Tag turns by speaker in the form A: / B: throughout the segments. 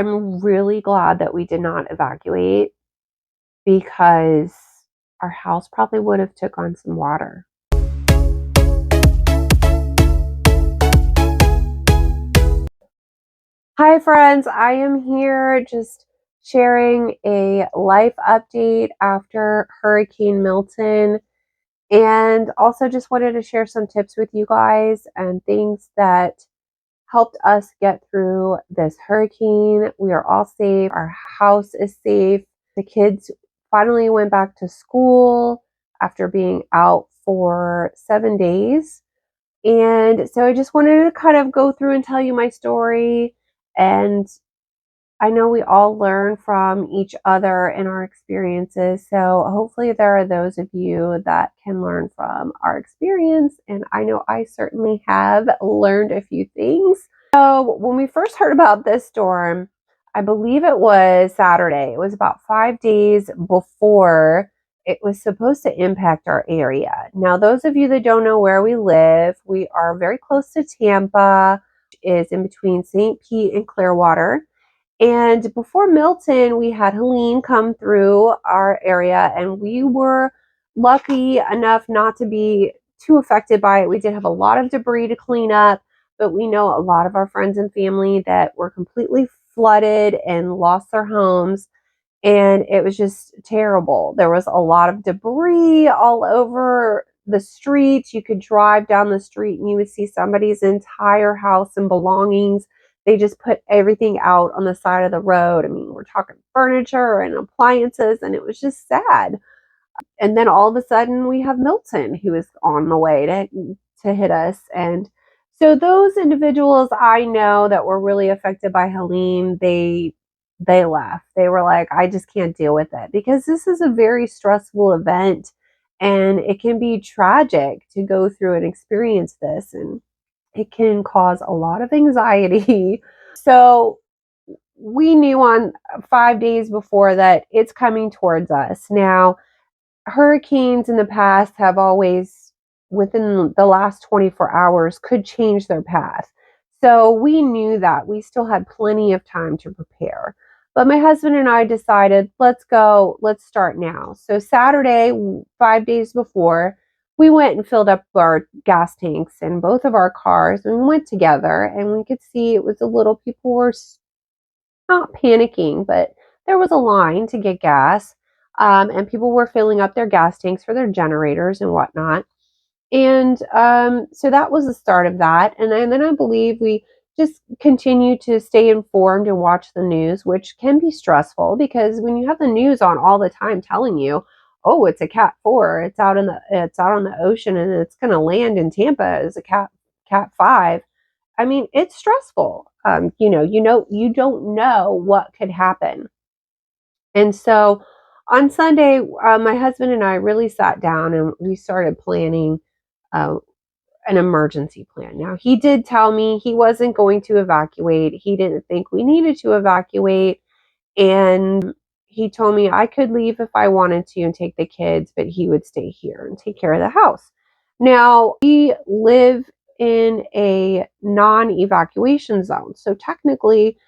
A: I'm really glad that we did not evacuate because our house probably would have took on some water. Hi friends, I am here just sharing a life update after Hurricane Milton, and also just wanted to share some tips with you guys and things that helped us get through this hurricane. We are all safe. Our house is safe. The kids finally went back to school after being out for 7 days. And so I just wanted to kind of go through and tell you my story. And I know we all learn from each other in our experiences. So hopefully there are those of you that can learn from our experience. And I know I certainly have learned a few things. So when we first heard about this storm, I believe it was Saturday. It was about 5 days before it was supposed to impact our area. Now, those of you that don't know where we live, we are very close to Tampa, which is in between St. Pete and Clearwater. And before Milton, we had Helene come through our area, and we were lucky enough not to be too affected by it. We did have a lot of debris to clean up, but we know a lot of our friends and family that were completely flooded and lost their homes, and it was just terrible. There was a lot of debris all over the streets. You could drive down the street and you would see somebody's entire house and belongings. They just put everything out on the side of the road. I mean, we're talking furniture and appliances, and it was just sad. And then all of a sudden we have Milton, who is on the way to hit us. And so those individuals I know that were really affected by Helene, they left. They were like, I just can't deal with it, because this is a very stressful event and it can be tragic to go through and experience this, and it can cause a lot of anxiety. So we knew on 5 days before that it's coming towards us. Now, hurricanes in the past have always, within the last 24 hours, could change their path. So we knew that. We still had plenty of time to prepare. But my husband and I decided, let's go, let's start now. So Saturday, 5 days before, we went and filled up our gas tanks in both of our cars, and we went together, and we could see it was a little, people were not panicking, but there was a line to get gas. And people were filling up their gas tanks for their generators and whatnot. And so that was the start of that. And then I believe we just continue to stay informed and watch the news, which can be stressful, because when you have the news on all the time telling you, oh, it's a Cat 4, it's out on the ocean, and it's going to land in Tampa as a Cat 5. I mean, it's stressful. You don't know what could happen. And so on Sunday, my husband and I really sat down and we started planning an emergency plan. Now, he did tell me he wasn't going to evacuate. He didn't think we needed to evacuate. And he told me I could leave if I wanted to and take the kids, but he would stay here and take care of the house. Now, we live in a non-evacuation zone. So technically,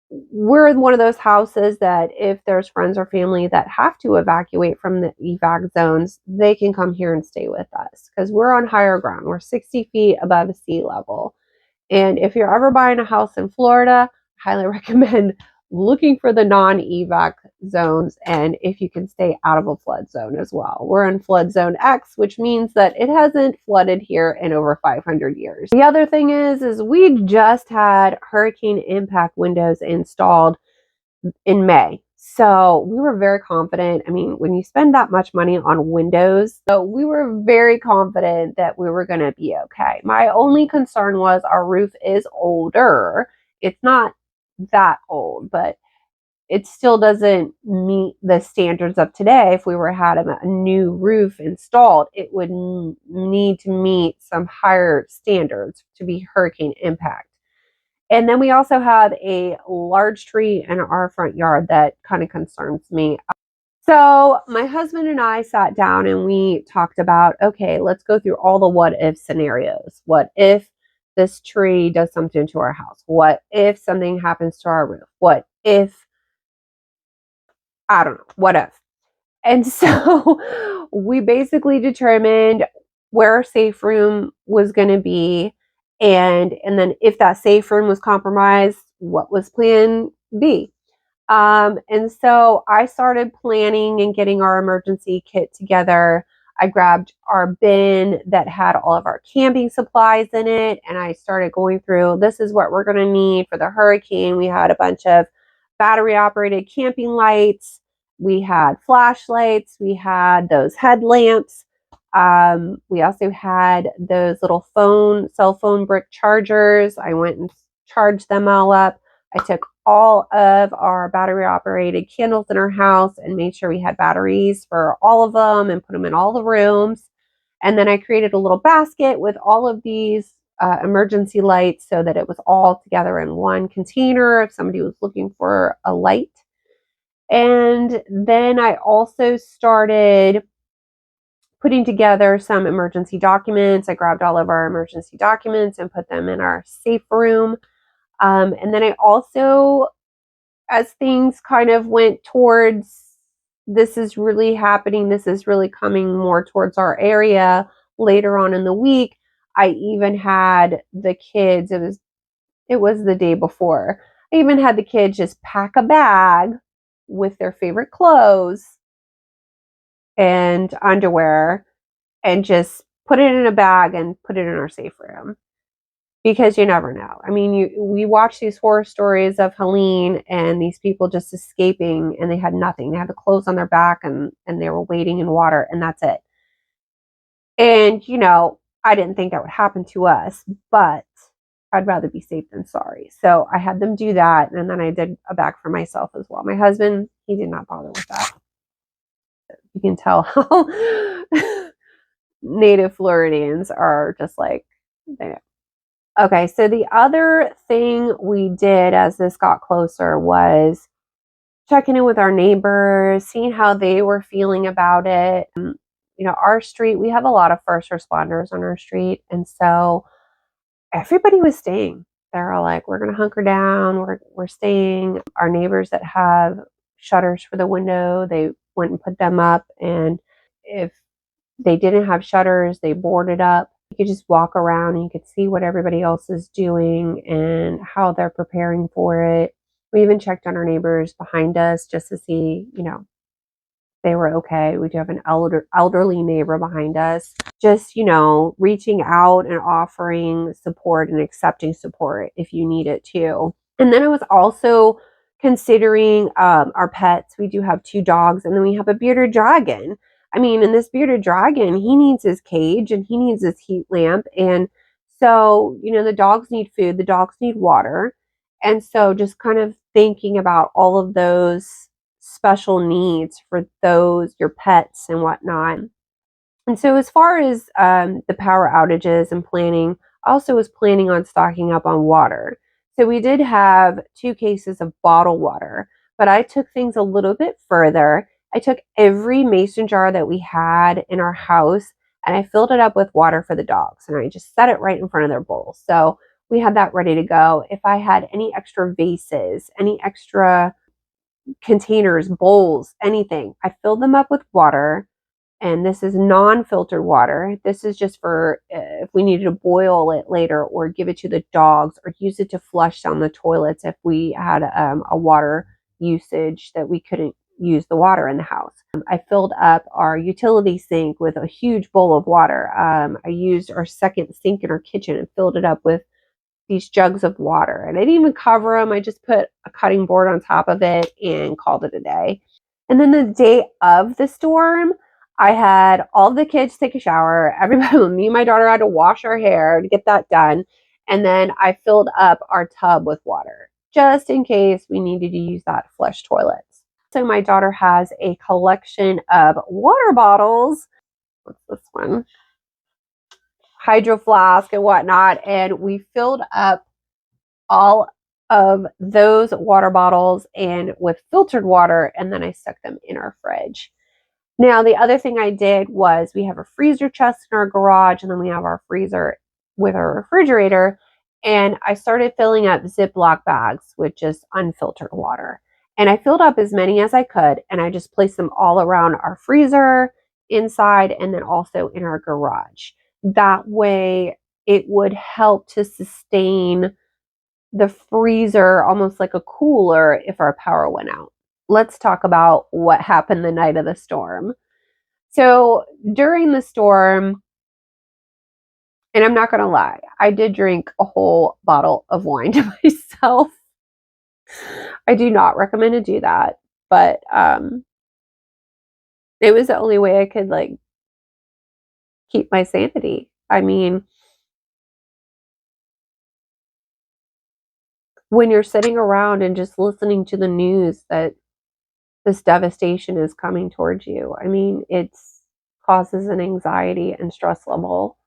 A: we're in one of those houses that if there's friends or family that have to evacuate from the evac zones, they can come here and stay with us, because we're on higher ground. We're 60 feet above sea level. And if you're ever buying a house in Florida, I highly recommend looking for the non-evac zones, and if you can stay out of a flood zone as well. We're in flood zone X, which means that it hasn't flooded here in over 500 years. The other thing is we just had hurricane impact windows installed in May. So we were very confident. I mean, when you spend that much money on windows, so we were very confident that we were going to be okay. My only concern was our roof is older. It's not that old, but it still doesn't meet the standards of today. If we had a new roof installed, it would need to meet some higher standards to be hurricane impact. And then we also have a large tree in our front yard that kind of concerns me. So my husband and I sat down and we talked about, okay, let's go through all the what if scenarios. What if this tree does something to our house? What if something happens to our roof? What if, I don't know, what if. And so we basically determined where our safe room was going to be. And then if that safe room was compromised, what was plan B? And so I started planning and getting our emergency kit together. I grabbed our bin that had all of our camping supplies in it, and I started going through, this is what we're going to need for the hurricane. We had a bunch of battery operated camping lights. We had flashlights. We had those headlamps. We also had those little cell phone brick chargers. I went and charged them all up. I took all of our battery operated candles in our house and made sure we had batteries for all of them and put them in all the rooms. And then I created a little basket with all of these emergency lights so that it was all together in one container if somebody was looking for a light. And then I also started putting together some emergency documents. I grabbed all of our emergency documents and put them in our safe room. And then I also, as things kind of went towards, this is really happening, this is really coming more towards our area later on in the week, I even had the kids, it was the day before, I even had the kids just pack a bag with their favorite clothes and underwear and just put it in a bag and put it in our safe room. Because you never know. I mean, we watch these horror stories of Helene and these people just escaping, and they had nothing. They had the clothes on their back and they were wading in water, and that's it. And, I didn't think that would happen to us, but I'd rather be safe than sorry. So I had them do that, and then I did a bag for myself as well. My husband, he did not bother with that. You can tell how native Floridians are just like, they know. Okay, so the other thing we did as this got closer was checking in with our neighbors, seeing how they were feeling about it. Our street, we have a lot of first responders on our street, and so everybody was staying. They're all like, we're going to hunker down, we're staying. Our neighbors that have shutters for the window, they went and put them up, and if they didn't have shutters, they boarded up. You could just walk around and you could see what everybody else is doing and how they're preparing for it. We even checked on our neighbors behind us just to see, they were okay. We do have an elderly neighbor behind us. Just, reaching out and offering support and accepting support if you need it too. And then I was also considering our pets. We do have 2 dogs, and then we have a bearded dragon. And this bearded dragon, he needs his cage and he needs his heat lamp. And so, the dogs need food, the dogs need water. And so just kind of thinking about all of those special needs for your pets and whatnot. And so as far as the power outages and planning, I also was planning on stocking up on water. So we did have 2 cases of bottled water, but I took things a little bit further. I took every mason jar that we had in our house and I filled it up with water for the dogs, and I just set it right in front of their bowls. So we had that ready to go. If I had any extra vases, any extra containers, bowls, anything, I filled them up with water. And this is non-filtered water. This is just for if we needed to boil it later or give it to the dogs or use it to flush down the toilets if we had a water usage that we couldn't use the water in the house. I filled up our utility sink with a huge bowl of water. I used our second sink in our kitchen and filled it up with these jugs of water. And I didn't even cover them. I just put a cutting board on top of it and called it a day. And then the day of the storm, I had all the kids take a shower. Everybody, me and my daughter had to wash our hair to get that done. And then I filled up our tub with water just in case we needed to use that to flush toilets. So my daughter has a collection of water bottles. What's this one? Hydro flask and whatnot. And we filled up all of those water bottles and with filtered water, and then I stuck them in our fridge. Now, the other thing I did was we have a freezer chest in our garage, and then we have our freezer with our refrigerator. And I started filling up Ziploc bags with just unfiltered water. And I filled up as many as I could, and I just placed them all around our freezer, inside, and then also in our garage. That way, it would help to sustain the freezer almost like a cooler if our power went out. Let's talk about what happened the night of the storm. So during the storm, and I'm not going to lie, I did drink a whole bottle of wine to myself. I do not recommend to do that, but it was the only way I could like keep my sanity. I mean, when you're sitting around and just listening to the news that this devastation is coming towards you, I mean, it causes an anxiety and stress level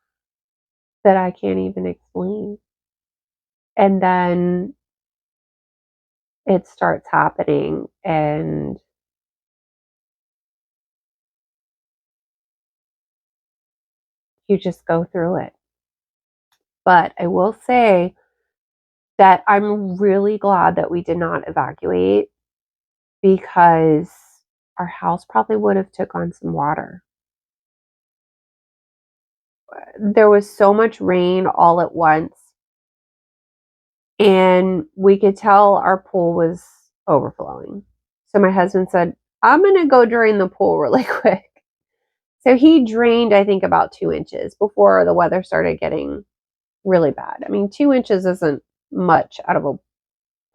A: that I can't even explain. And then it starts happening, and you just go through it. But I will say that I'm really glad that we did not evacuate, because our house probably would have took on some water. There was so much rain all at once, and we could tell our pool was overflowing. So my husband said, I'm going to go drain the pool really quick. So he drained, I think, about 2 inches before the weather started getting really bad. I mean, 2 inches isn't much out of a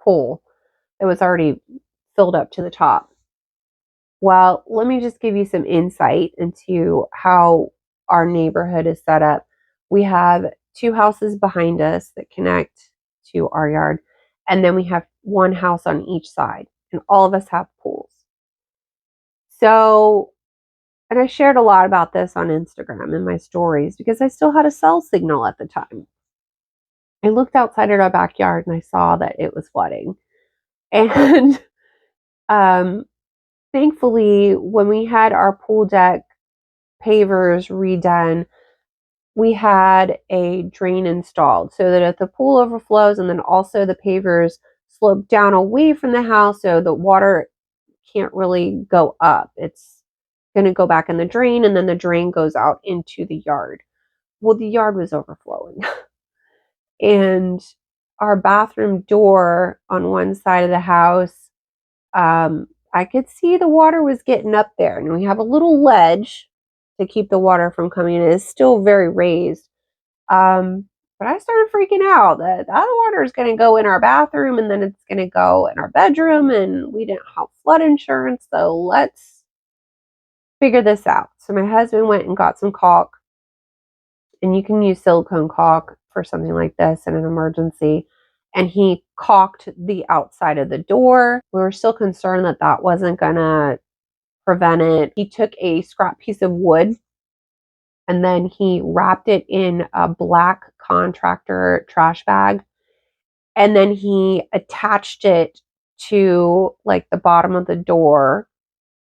A: pool that was already filled up to the top. Well, let me just give you some insight into how our neighborhood is set up. We have 2 houses behind us that connect to our yard, and then we have 1 house on each side, and all of us have pools. So, and I shared a lot about this on Instagram in my stories because I still had a cell signal at the time. I looked outside at our backyard and I saw that it was flooding. And thankfully, when we had our pool deck pavers redone, we had a drain installed so that if the pool overflows, and then also the pavers slope down away from the house so the water can't really go up. It's going to go back in the drain, and then the drain goes out into the yard. Well, the yard was overflowing. And our bathroom door on one side of the house, I could see the water was getting up there, and we have a little ledge to keep the water from coming in. It's still very raised. But I started freaking out that the other water is going to go in our bathroom, and then it's going to go in our bedroom, and we didn't have flood insurance, so let's figure this out. So my husband went and got some caulk, and you can use silicone caulk for something like this in an emergency. And he caulked the outside of the door. We were still concerned that that wasn't going to prevent it. He took a scrap piece of wood, and then he wrapped it in a black contractor trash bag. And then he attached it to like the bottom of the door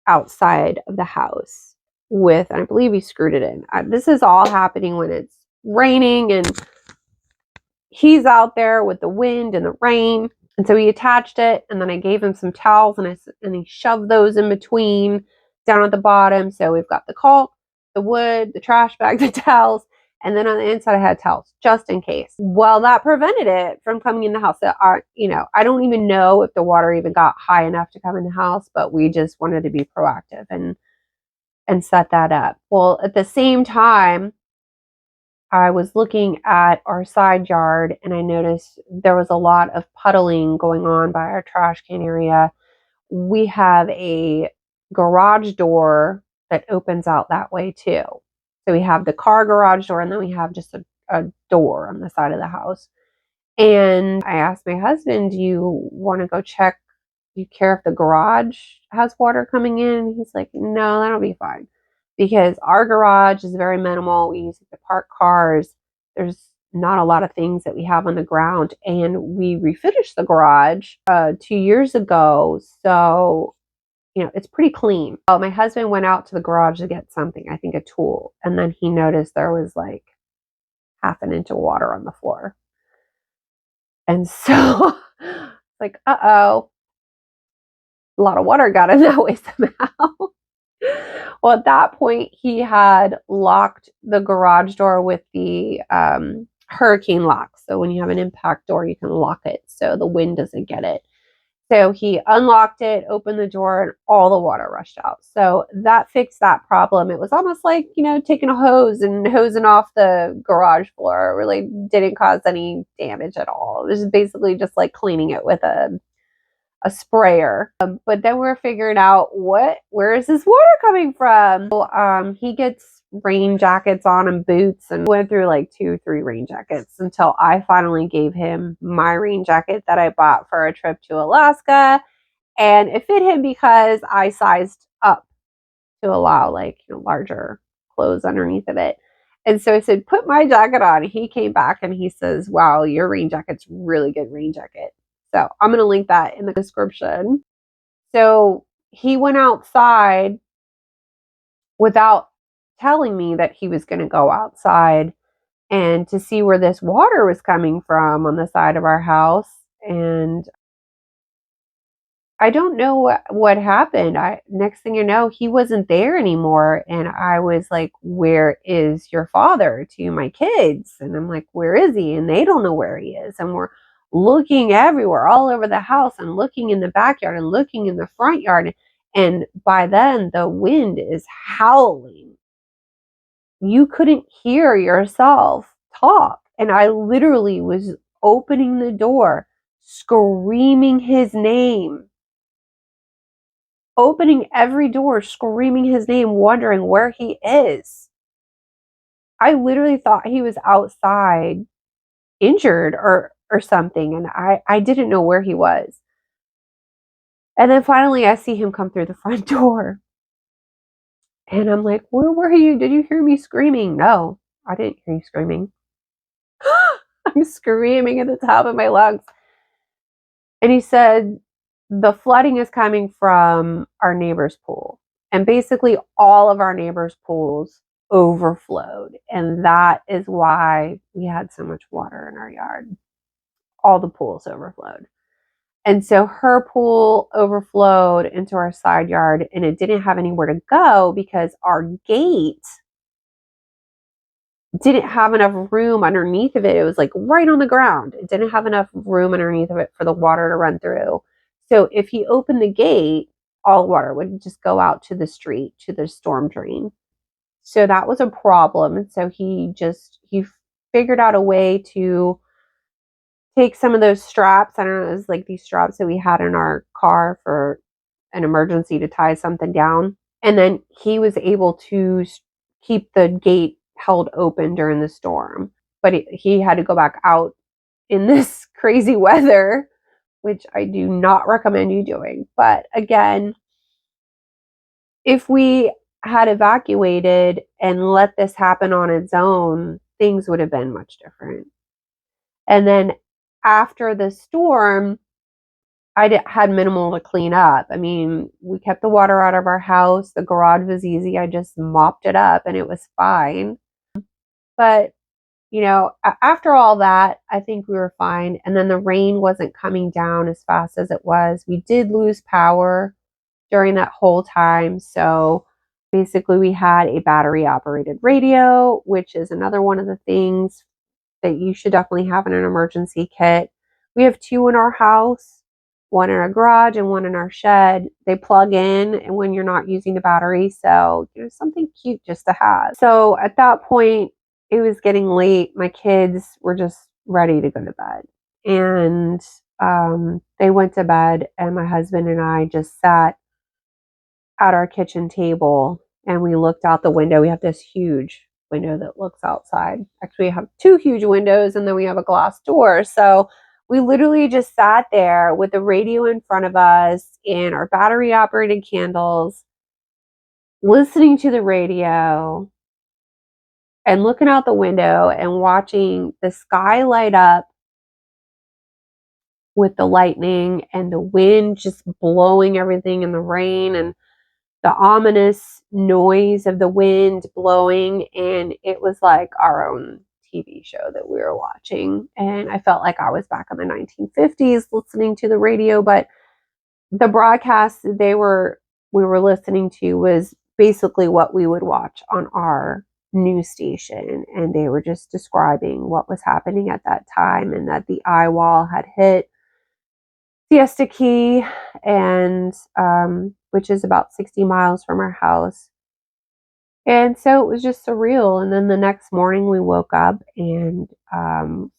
A: outside of the house with, and I believe he screwed it in. This is all happening when it's raining and he's out there with the wind and the rain. And so he attached it, and then I gave him some towels, and he shoved those in between down at the bottom. So we've got the caulk, the wood, the trash bag, the towels, and then on the inside I had towels just in case. Well, that prevented it from coming in the house. So I don't even know if the water even got high enough to come in the house, but we just wanted to be proactive and set that up. Well, at the same time, I was looking at our side yard, and I noticed there was a lot of puddling going on by our trash can area. We have a garage door that opens out that way too. So we have the car garage door, and then we have just a door on the side of the house. And I asked my husband, do you want to go check? Do you care if the garage has water coming in? He's like, no, that'll be fine. Because our garage is very minimal. We use it to park cars. There's not a lot of things that we have on the ground. And we refinished the garage 2 years ago. So, it's pretty clean. My husband went out to the garage to get something, I think a tool. And then he noticed there was like half an inch of water on the floor. And so like, uh-oh, a lot of water got in that way somehow. Well, at that point, he had locked the garage door with the hurricane lock. So when you have an impact door, you can lock it so the wind doesn't get it. So he unlocked it, opened the door, and all the water rushed out. So that fixed that problem. It was almost like, taking a hose and hosing off the garage floor. It really didn't cause any damage at all. It was basically just like cleaning it with a sprayer. But then we're figuring out where is this water coming from? So, he gets rain jackets on and boots, and went through like 2-3 rain jackets until I finally gave him my rain jacket that I bought for a trip to Alaska. And it fit him because I sized up to allow larger clothes underneath of it. And so I said, put my jacket on. He came back and he says, wow, your rain jacket's really good rain jacket. So I'm going to link that in the description. So he went outside without telling me that he was going to go outside and to see where this water was coming from on the side of our house. And I don't know what happened. Next thing you know, he wasn't there anymore. And I was like, where is your father to my kids? And I'm like, where is he? And they don't know where he is. And we're looking everywhere, all over the house, and looking in the backyard and looking in the front yard. And by then, the wind is howling. You couldn't hear yourself talk. And I literally was opening the door, screaming his name. Opening every door, screaming his name, wondering where he is. I literally thought he was outside injured or something, and I didn't know where he was. And then finally I see him come through the front door. And I'm like, where were you? Did you hear me screaming? No, I didn't hear you screaming. I'm screaming at the top of my lungs. And he said, the flooding is coming from our neighbor's pool. And basically all of our neighbors' pools overflowed. And that is why we had so much water in our yard. All the pools overflowed. And so her pool overflowed into our side yard, and it didn't have anywhere to go because our gate didn't have enough room underneath of it. It was like right on the ground. It didn't have enough room underneath of it for the water to run through. So if he opened the gate, all water would just go out to the street, to the storm drain. So that was a problem. And so he figured out a way to take some of those straps. I don't know, it was like these straps that we had in our car for an emergency to tie something down. And then he was able to keep the gate held open during the storm. But he had to go back out in this crazy weather, which I do not recommend you doing. But again, if we had evacuated and let this happen on its own, things would have been much different. And then after the storm, I had minimal to clean up. I mean, we kept the water out of our house. The garage was easy. I just mopped it up and it was fine. But, after all that, I think we were fine. And then the rain wasn't coming down as fast as it was. We did lose power during that whole time. So basically we had a battery operated radio, which is another one of the things that you should definitely have in an emergency kit. We have 2 in our house, 1 in our garage and 1 in our shed. They plug in and when you're not using the battery. So, something cute just to have. So at that point, it was getting late. My kids were just ready to go to bed. And they went to bed, and my husband and I just sat at our kitchen table and we looked out the window. We have this huge window that looks outside. Actually, we have 2 huge windows and then we have a glass door. So we literally just sat there with the radio in front of us and our battery operated candles, listening to the radio and looking out the window and watching the sky light up with the lightning and the wind just blowing everything in the rain and the ominous noise of the wind blowing. And it was like our own TV show that we were watching. And I felt like I was back in the 1950s listening to the radio, but the broadcast we were listening to was basically what we would watch on our news station, and they were just describing what was happening at that time, and that the eye wall had hit Siesta Key, and which is about 60 miles from our house. And so it was just surreal. And then the next morning we woke up, and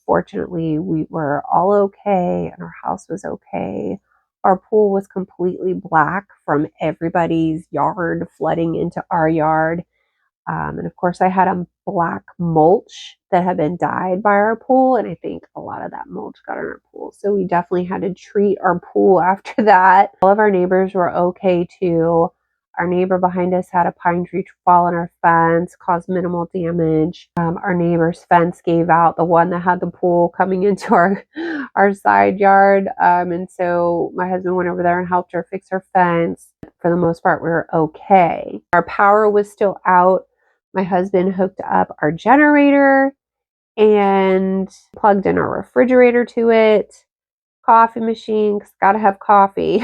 A: fortunately we were all okay, and our house was okay. Our pool was completely black from everybody's yard flooding into our yard. And of course, I had a black mulch that had been dyed by our pool, and I think a lot of that mulch got in our pool. So we definitely had to treat our pool after that. All of our neighbors were okay too. Our neighbor behind us had a pine tree fall on our fence, caused minimal damage. Our neighbor's fence gave out, the one that had the pool coming into our side yard. And so my husband went over there and helped her fix her fence. For the most part, we were okay. Our power was still out. My husband hooked up our generator and plugged in our refrigerator to it. Coffee machine, 'cause gotta have coffee.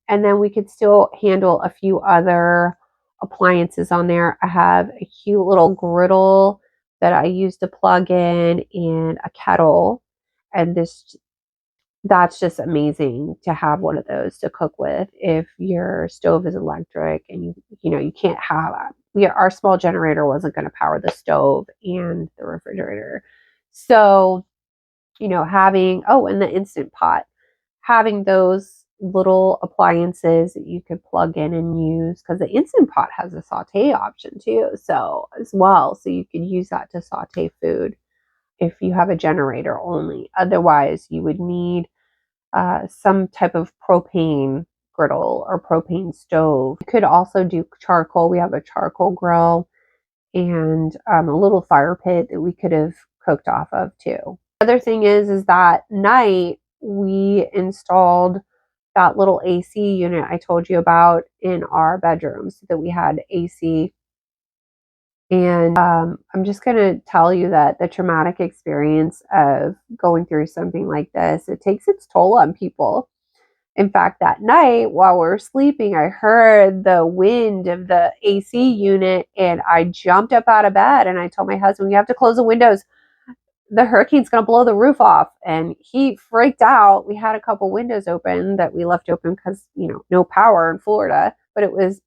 A: And then we could still handle a few other appliances on there. I have a cute little griddle that I use to plug in, and a kettle. And that's just amazing to have one of those to cook with if your stove is electric and you can't have our small generator wasn't going to power the stove and the refrigerator. So, having and the Instant Pot, having those little appliances that you could plug in and use, because the Instant Pot has a saute option too, so you could use that to saute food if you have a generator only. Otherwise, you would need some type of propane griddle or propane stove. You could also do charcoal. We have a charcoal grill and a little fire pit that we could have cooked off of too. The other thing is that night we installed that little AC unit I told you about in our bedrooms, so that we had AC. And I'm just going to tell you that the traumatic experience of going through something like this, it takes its toll on people. In fact, that night while we were sleeping, I heard the wind of the AC unit, and I jumped up out of bed and I told my husband, "We have to close the windows. The hurricane's going to blow the roof off." And he freaked out. We had a couple windows open that we left open because, no power in Florida, but it was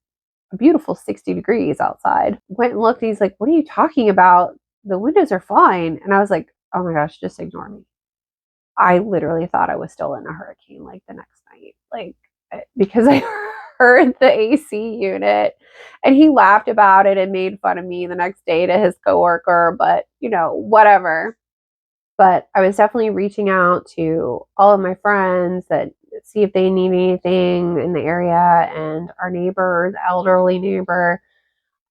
A: a beautiful 60 degrees outside. Went and looked, and he's like, "What are you talking about? The windows are fine." And I was like, "Oh my gosh, just ignore me." I literally thought I was still in a hurricane the next night, because I heard the AC unit. And he laughed about it and made fun of me the next day to his coworker, but whatever. But I was definitely reaching out to all of my friends that see if they need anything in the area, and our neighbor, the elderly neighbor,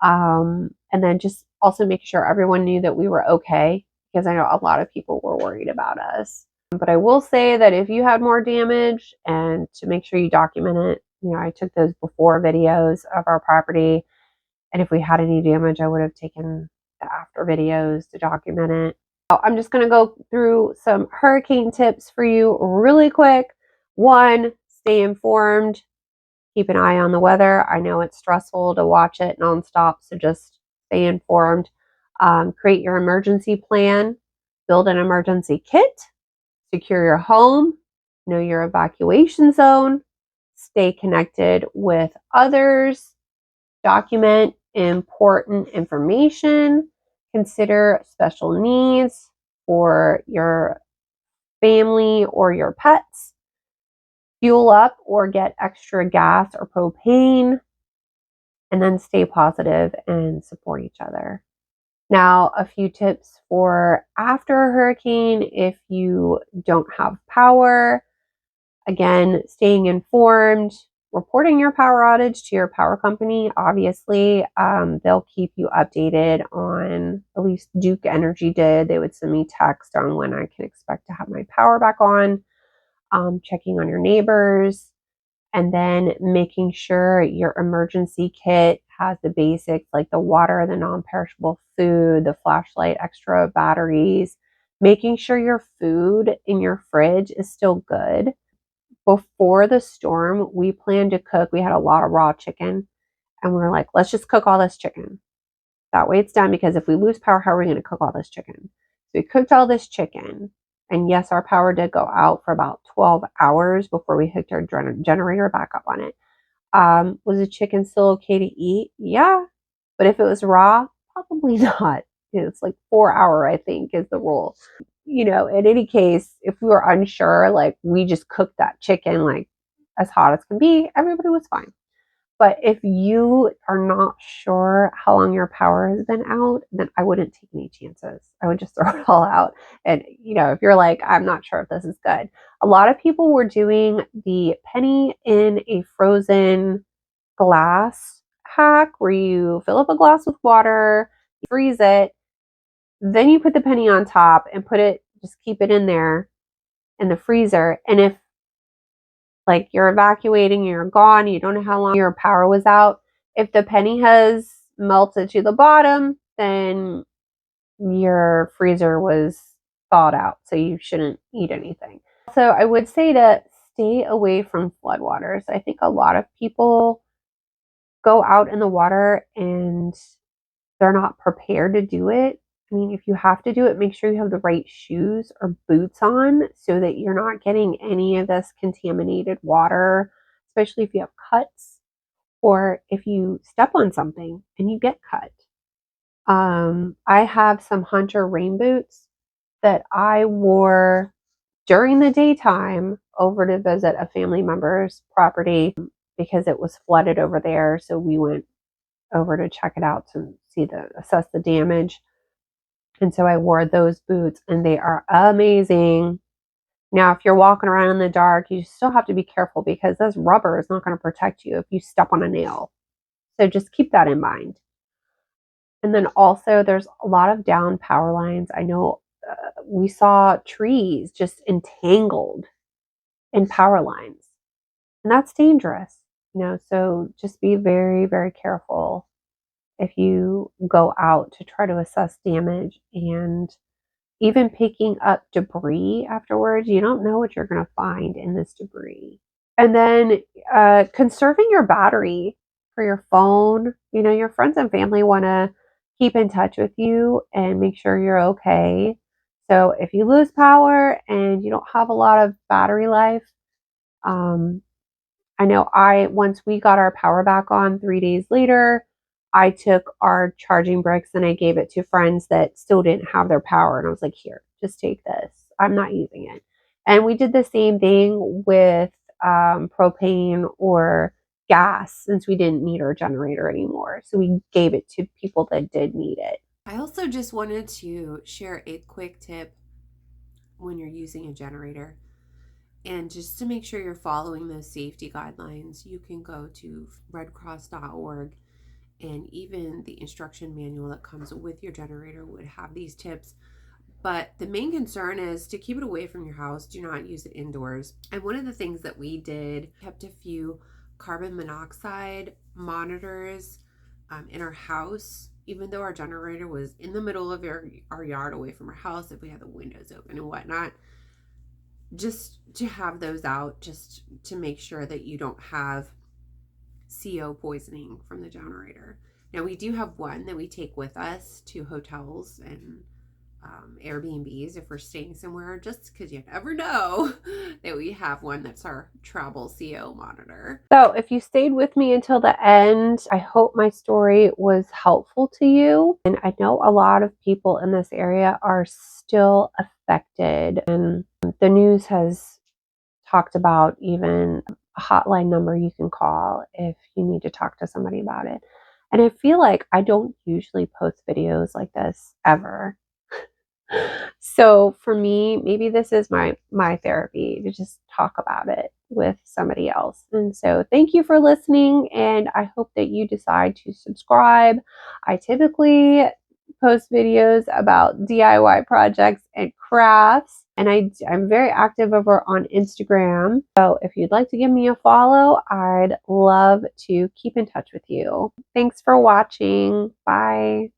A: and then just also making sure everyone knew that we were okay, because I know a lot of people were worried about us. But I will say that if you had more damage, and to make sure you document it, I took those before videos of our property, and if we had any damage, I would have taken the after videos to document it. I'm just going to go through some hurricane tips for you really quick. 1, stay informed. Keep an eye on the weather. I know it's stressful to watch it nonstop, so just stay informed. Create your emergency plan. Build an emergency kit. Secure your home. Know your evacuation zone. Stay connected with others. Document important information. Consider special needs for your family or your pets. Fuel up or get extra gas or propane. And then stay positive and support each other. Now, a few tips for after a hurricane if you don't have power. Again, staying informed. Reporting your power outage to your power company. Obviously, they'll keep you updated on, at least Duke Energy did. They would send me text on when I can expect to have my power back on. Checking on your neighbors. And then making sure your emergency kit has the basics like the water, the non-perishable food, the flashlight, extra batteries, making sure your food in your fridge is still good. Before the storm, we planned to cook. We had a lot of raw chicken, and we were like, let's just cook all this chicken. That way it's done, because if we lose power, how are we going to cook all this chicken? So we cooked all this chicken. And yes, our power did go out for about 12 hours before we hooked our generator back up on it. Was the chicken still okay to eat? Yeah. But if it was raw, probably not. It's like 4 hour, I think, is the rule. In any case, if we were unsure, like we just cooked that chicken like as hot as can be, everybody was fine. But if you are not sure how long your power has been out, then I wouldn't take any chances. I would just throw it all out. And, if you're like, I'm not sure if this is good. A lot of people were doing the penny in a frozen glass hack where you fill up a glass with water, you freeze it, then you put the penny on top and just keep it in there in the freezer. And if like you're evacuating, you're gone, you don't know how long your power was out, if the penny has melted to the bottom, then your freezer was thawed out, so you shouldn't eat anything. So I would say to stay away from floodwaters. I think a lot of people go out in the water and they're not prepared to do it. I mean, if you have to do it, make sure you have the right shoes or boots on so that you're not getting any of this contaminated water, especially if you have cuts or if you step on something and you get cut. I have some Hunter rain boots that I wore during the daytime over to visit a family member's property because it was flooded over there. So we went over to check it out to assess the damage. And so I wore those boots and they are amazing. Now, if you're walking around in the dark, you still have to be careful because this rubber is not going to protect you if you step on a nail. So just keep that in mind. And then also there's a lot of down power lines. I know we saw trees just entangled in power lines, and that's dangerous, so just be very, very careful if you go out to try to assess damage, and even picking up debris afterwards. You don't know what you're going to find in this debris. And then conserving your battery for your phone. Your friends and family want to keep in touch with you and make sure you're okay. So if you lose power and you don't have a lot of battery life, I know once we got our power back on 3 days later, I took our charging bricks and I gave it to friends that still didn't have their power. And I was like, here, just take this. I'm not using it. And we did the same thing with propane or gas, since we didn't need our generator anymore. So we gave it to people that did need it.
B: I also just wanted to share a quick tip when you're using a generator. And just to make sure you're following those safety guidelines, you can go to redcross.org, and even the instruction manual that comes with your generator would have these tips. But the main concern is to keep it away from your house. Do not use it indoors. And one of the things that we did, kept a few carbon monoxide monitors in our house, even though our generator was in the middle of our yard away from our house, if we had the windows open and whatnot, just to have those out, just to make sure that you don't have CO poisoning from the generator. Now, we do have one that we take with us to hotels and Airbnbs if we're staying somewhere, just because you never know that we have one that's our travel CO monitor.
A: So if you stayed with me until the end, I hope my story was helpful to you. And I know a lot of people in this area are still affected, and the news has talked about even a hotline number you can call if you need to talk to somebody about it. And I feel like I don't usually post videos like this ever. So for me, maybe this is my therapy, to just talk about it with somebody else. And so thank you for listening, and I hope that you decide to subscribe. I typically post videos about DIY projects and crafts. And I'm very active over on Instagram. So if you'd like to give me a follow, I'd love to keep in touch with you. Thanks for watching. Bye.